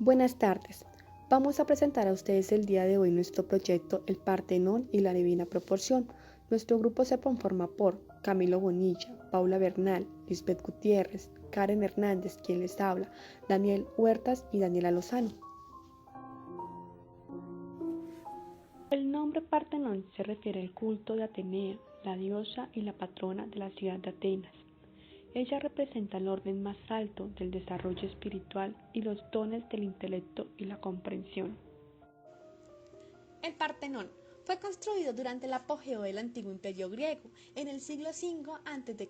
Buenas tardes. Vamos a presentar a ustedes el día de hoy nuestro proyecto El Partenón y la Divina Proporción. Nuestro grupo se conforma por Camilo Bonilla, Paula Bernal, Lisbeth Gutiérrez, Karen Hernández, quien les habla, Daniel Huertas y Daniela Lozano. El nombre Partenón se refiere al culto de Atenea, la diosa y la patrona de la ciudad de Atenas. Ella representa el orden más alto del desarrollo espiritual y los dones del intelecto y la comprensión. El Partenón fue construido durante el apogeo del antiguo imperio griego en el siglo V a.C.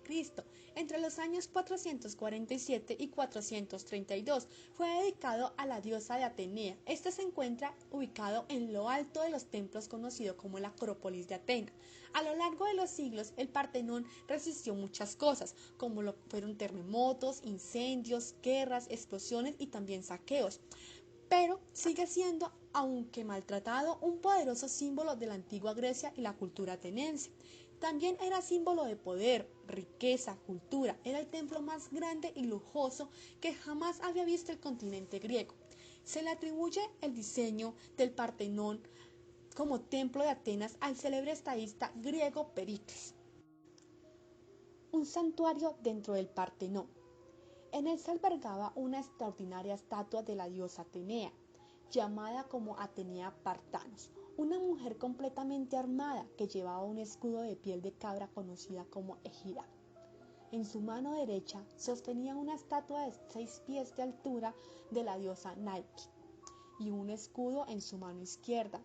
Entre los años 447 y 432 fue dedicado a la diosa de Atenea. Este se encuentra ubicado en lo alto de los templos conocido como la Acrópolis de Atenas. A lo largo de los siglos, el Partenón resistió muchas cosas, como lo fueron terremotos, incendios, guerras, explosiones y también saqueos. Pero sigue siendo, aunque maltratado, un poderoso símbolo de la antigua Grecia y la cultura ateniense. También era símbolo de poder, riqueza, cultura. Era el templo más grande y lujoso que jamás había visto el continente griego. Se le atribuye el diseño del Partenón como templo de Atenas al célebre estadista griego Pericles. Un santuario dentro del Partenón. En él se albergaba una extraordinaria estatua de la diosa Atenea, llamada como Atenea Partanos, una mujer completamente armada que llevaba un escudo de piel de cabra conocida como égida. En su mano derecha sostenía una estatua de 6 pies de altura de la diosa Nike y un escudo en su mano izquierda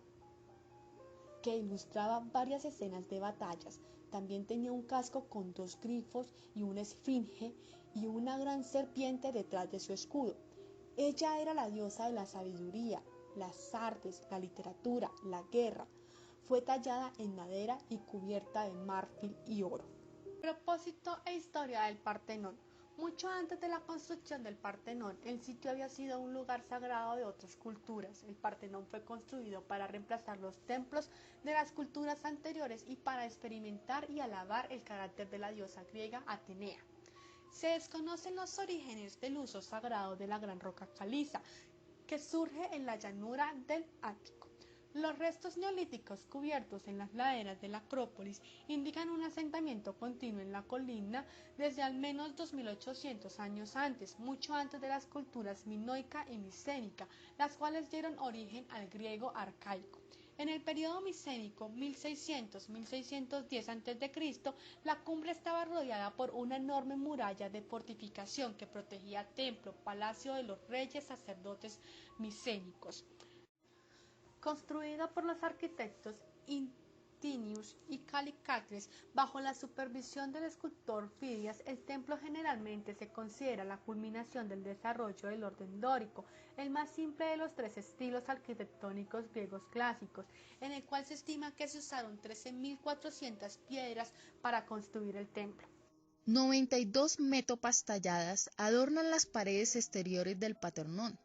que ilustraba varias escenas de batallas. También tenía un casco con 2 grifos y una esfinge y una gran serpiente detrás de su escudo. Ella era la diosa de la sabiduría, las artes, la literatura, la guerra. Fue tallada en madera y cubierta de marfil y oro. Propósito e historia del Partenón. Mucho antes de la construcción del Partenón, el sitio había sido un lugar sagrado de otras culturas. El Partenón fue construido para reemplazar los templos de las culturas anteriores y para experimentar y alabar el carácter de la diosa griega Atenea. Se desconocen los orígenes del uso sagrado de la gran roca caliza, que surge en la llanura del Ático. Los restos neolíticos cubiertos en las laderas de la Acrópolis indican un asentamiento continuo en la colina desde al menos 2800 años antes, mucho antes de las culturas minoica y micénica, las cuales dieron origen al griego arcaico. En el periodo micénico 1600-1610 a.C., la cumbre estaba rodeada por una enorme muralla de fortificación que protegía templo, palacio de los reyes sacerdotes micénicos. Construida por los arquitectos Intinius y Callicrates bajo la supervisión del escultor Fidias, el templo generalmente se considera la culminación del desarrollo del orden dórico, el más simple de los 3 estilos arquitectónicos griegos clásicos, en el cual se estima que se usaron 13.400 piedras para construir el templo. 92 métopas talladas adornan las paredes exteriores del Partenón.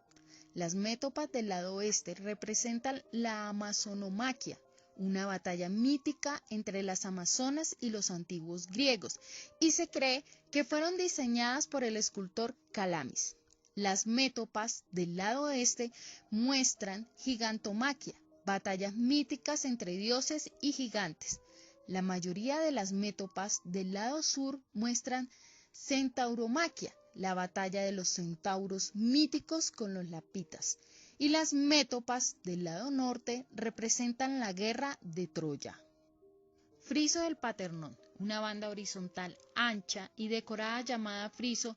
Las métopas del lado oeste representan la Amazonomaquia, una batalla mítica entre las amazonas y los antiguos griegos, y se cree que fueron diseñadas por el escultor Calamis. Las métopas del lado oeste muestran Gigantomaquia, batallas míticas entre dioses y gigantes. La mayoría de las métopas del lado sur muestran Centauromaquia, la batalla de los centauros míticos con los lapitas, y las métopas del lado norte representan la guerra de Troya. Friso del Partenón, una banda horizontal ancha y decorada llamada friso,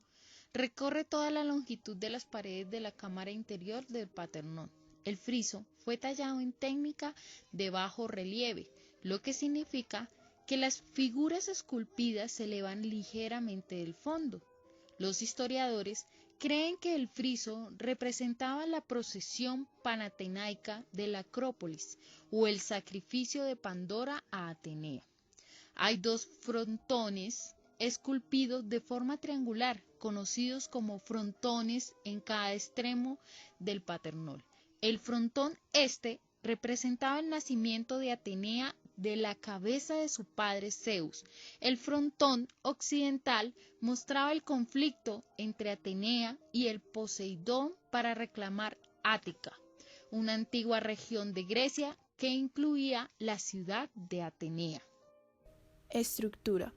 recorre toda la longitud de las paredes de la cámara interior del Partenón. El friso fue tallado en técnica de bajo relieve, lo que significa que las figuras esculpidas se elevan ligeramente del fondo. Los historiadores creen que el friso representaba la procesión panatenaica de la Acrópolis o el sacrificio de Pandora a Atenea. Hay 2 frontones esculpidos de forma triangular, conocidos como frontones en cada extremo del Partenón. El frontón este representaba el nacimiento de Atenea de la cabeza de su padre Zeus. El frontón occidental mostraba el conflicto entre Atenea y el Poseidón para reclamar Ática, una antigua región de Grecia que incluía la ciudad de Atenea. Estructura.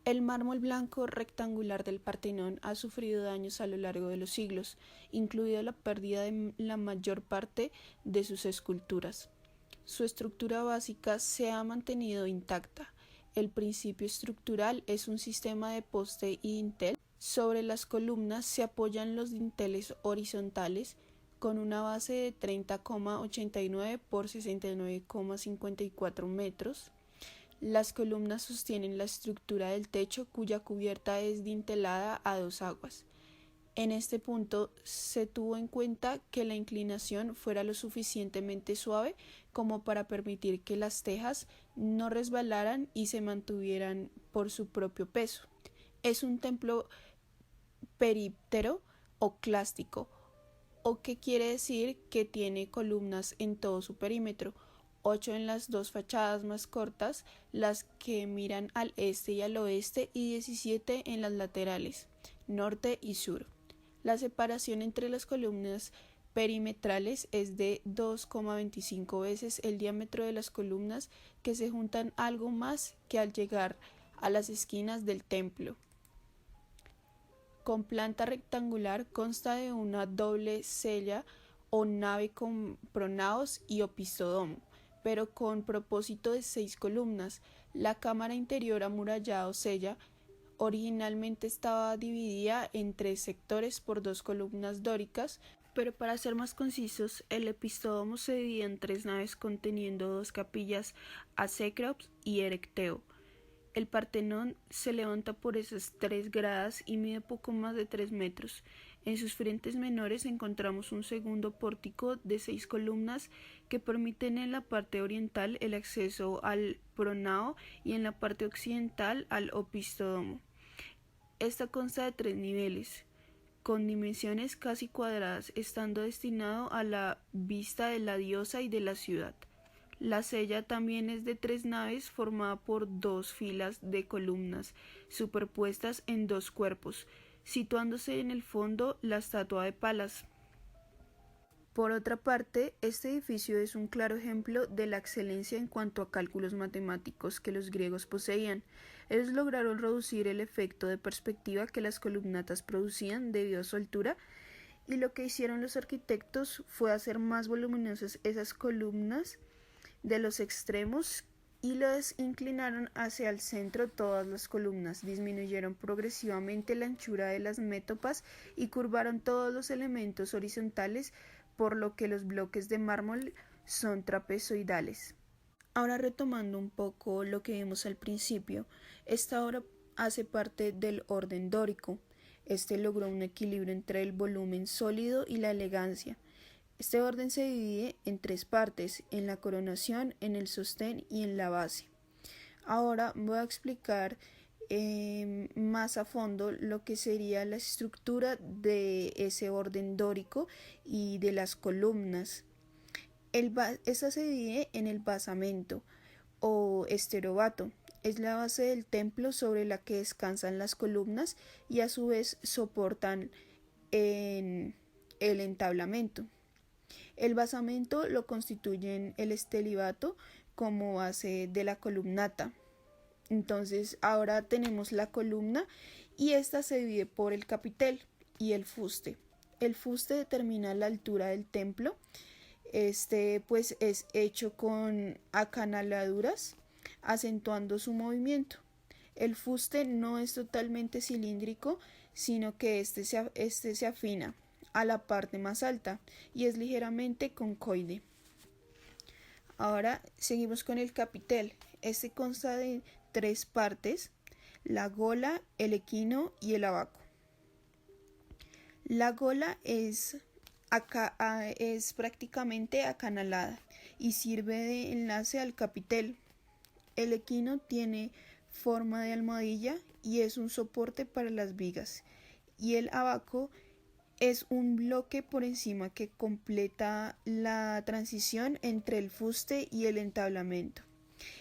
El mármol blanco rectangular del Partenón ha sufrido daños a lo largo de los siglos, incluida la pérdida de la mayor parte de sus esculturas. Su estructura básica se ha mantenido intacta. El principio estructural es un sistema de poste y dintel. Sobre las columnas se apoyan los dinteles horizontales con una base de 30,89 por 69,54 metros. Las columnas sostienen la estructura del techo, cuya cubierta es dintelada a dos aguas. En este punto se tuvo en cuenta que la inclinación fuera lo suficientemente suave como para permitir que las tejas no resbalaran y se mantuvieran por su propio peso. Es un templo períptero o clástico, o que quiere decir que tiene columnas en todo su perímetro, 8 en las dos fachadas más cortas, las que miran al este y al oeste, y 17 en las laterales, norte y sur. La separación entre las columnas perimetrales es de 2,25 veces el diámetro de las columnas, que se juntan algo más que al llegar a las esquinas del templo. Con planta rectangular, consta de una doble cella o nave con pronaos y opistodomo, pero con propósito de 6 columnas. La cámara interior amurallada o cella originalmente estaba dividida en 3 sectores por 2 columnas dóricas, pero para ser más concisos, el epistodomo se divide en 3 naves conteniendo 2 capillas a Cécrops y Erecteo. El Partenón se levanta por esas 3 gradas y mide poco más de 3 metros. En sus frentes menores encontramos un segundo pórtico de 6 columnas que permiten en la parte oriental el acceso al pronao y en la parte occidental al opistodomo. Esta consta de 3 niveles, con dimensiones casi cuadradas, estando destinado a la vista de la diosa y de la ciudad. La cella también es de 3 naves formada por 2 filas de columnas superpuestas en 2 cuerpos, situándose en el fondo la estatua de Palas. Por otra parte, este edificio es un claro ejemplo de la excelencia en cuanto a cálculos matemáticos que los griegos poseían. Ellos lograron reducir el efecto de perspectiva que las columnatas producían debido a su altura, y lo que hicieron los arquitectos fue hacer más voluminosas esas columnas de los extremos y las inclinaron hacia el centro. Todas las columnas disminuyeron progresivamente la anchura de las métopas y curvaron todos los elementos horizontales, por lo que los bloques de mármol son trapezoidales. Ahora, retomando un poco lo que vimos al principio, esta obra hace parte del orden dórico. Este logró un equilibrio entre el volumen sólido y la elegancia. Este orden se divide en 3 partes: en la coronación, en el sostén y en la base. Ahora voy a explicar más a fondo lo que sería la estructura de ese orden dórico y de las columnas. Esta se divide en el basamento o esterobato. Es la base del templo sobre la que descansan las columnas y a su vez soportan en el entablamento. El basamento lo constituyen el estelibato como base de la columnata. Entonces ahora tenemos la columna y esta se divide por el capitel y el fuste. El fuste determina la altura del templo. Este pues es hecho con acanaladuras, acentuando su movimiento. El fuste no es totalmente cilíndrico, sino que este se afina a la parte más alta y es ligeramente concoide. Ahora seguimos con el capitel. Este consta de 3 partes: la gola, el equino y el abaco. La gola es prácticamente acanalada y sirve de enlace al capitel. El equino tiene forma de almohadilla y es un soporte para las vigas, y el abaco es un bloque por encima que completa la transición entre el fuste y el entablamento.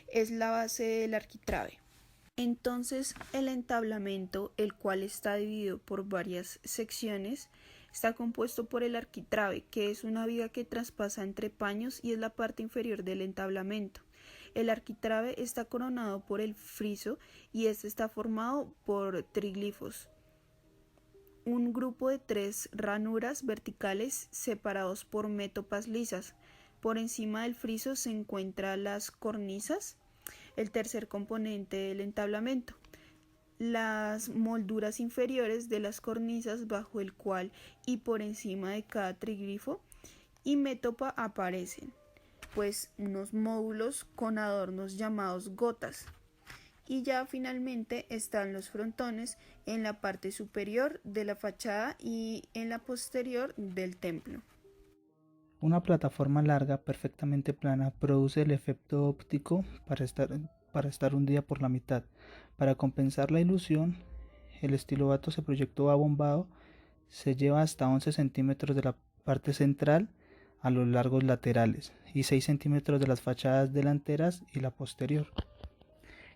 Es la base del arquitrabe. Entonces, el entablamento, el cual está dividido por varias secciones, Está compuesto por el arquitrabe, que es una viga que traspasa entre paños y es la parte inferior del entablamento. El arquitrabe está coronado por el friso y este está formado por triglifos, un grupo de 3 ranuras verticales separados por métopas lisas. Por encima del friso se encuentran las cornisas, el tercer componente del entablamento. Las molduras inferiores de las cornisas bajo el cual y por encima de cada triglifo y métopa aparecen, pues unos módulos con adornos llamados gotas. Y ya finalmente están los frontones en la parte superior de la fachada y en la posterior del templo. Una plataforma larga, perfectamente plana, produce el efecto óptico para estar hundida por la mitad. Para compensar la ilusión, el estilobato se proyectó abombado, se lleva hasta 11 centímetros de la parte central a los largos laterales y 6 centímetros de las fachadas delanteras y la posterior.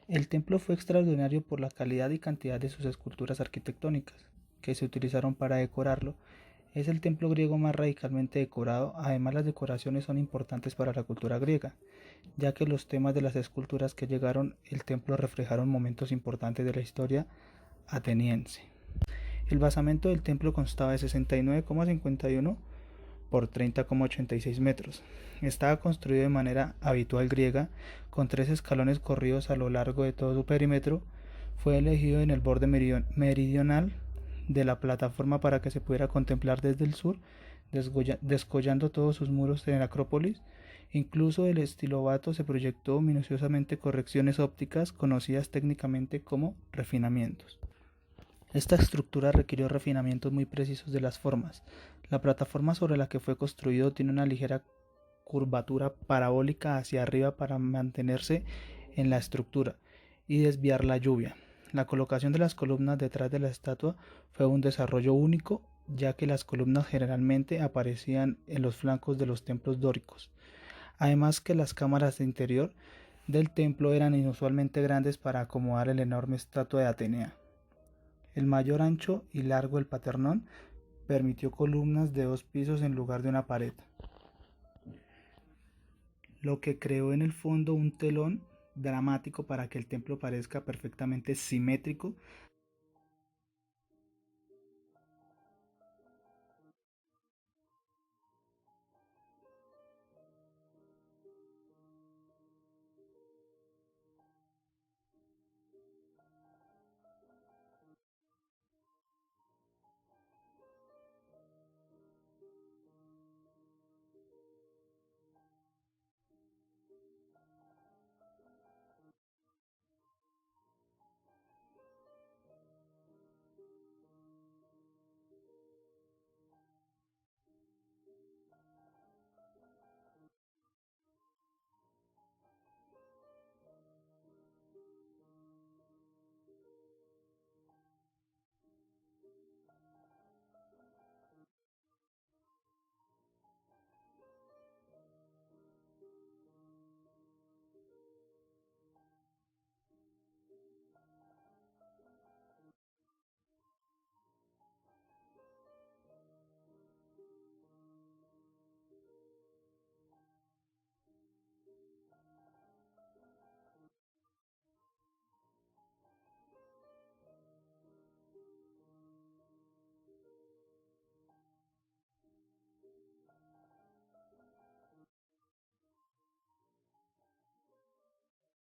El templo fue extraordinario por la calidad y cantidad de sus esculturas arquitectónicas que se utilizaron para decorarlo. Es el templo griego más radicalmente decorado. Además, las decoraciones son importantes para la cultura griega, ya que los temas de las esculturas que llegaron al templo reflejaron momentos importantes de la historia ateniense. El basamento del templo constaba de 69,51 por 30,86 metros. Estaba construido de manera habitual griega, con 3 escalones corridos a lo largo de todo su perímetro. Fue elegido en el borde meridional de la plataforma para que se pudiera contemplar desde el sur, descollando todos sus muros en la Acrópolis. Incluso el estilobato se proyectó minuciosamente correcciones ópticas conocidas técnicamente como refinamientos. Esta estructura requirió refinamientos muy precisos de las formas. La plataforma sobre la que fue construido tiene una ligera curvatura parabólica hacia arriba para mantenerse en la estructura y desviar la lluvia. La colocación de las columnas detrás de la estatua fue un desarrollo único, ya que las columnas generalmente aparecían en los flancos de los templos dóricos. Además que las cámaras de interior del templo eran inusualmente grandes para acomodar la enorme estatua de Atenea. El mayor ancho y largo del Paternón permitió columnas de 2 pisos en lugar de una pared, lo que creó en el fondo un telón dramático para que el templo parezca perfectamente simétrico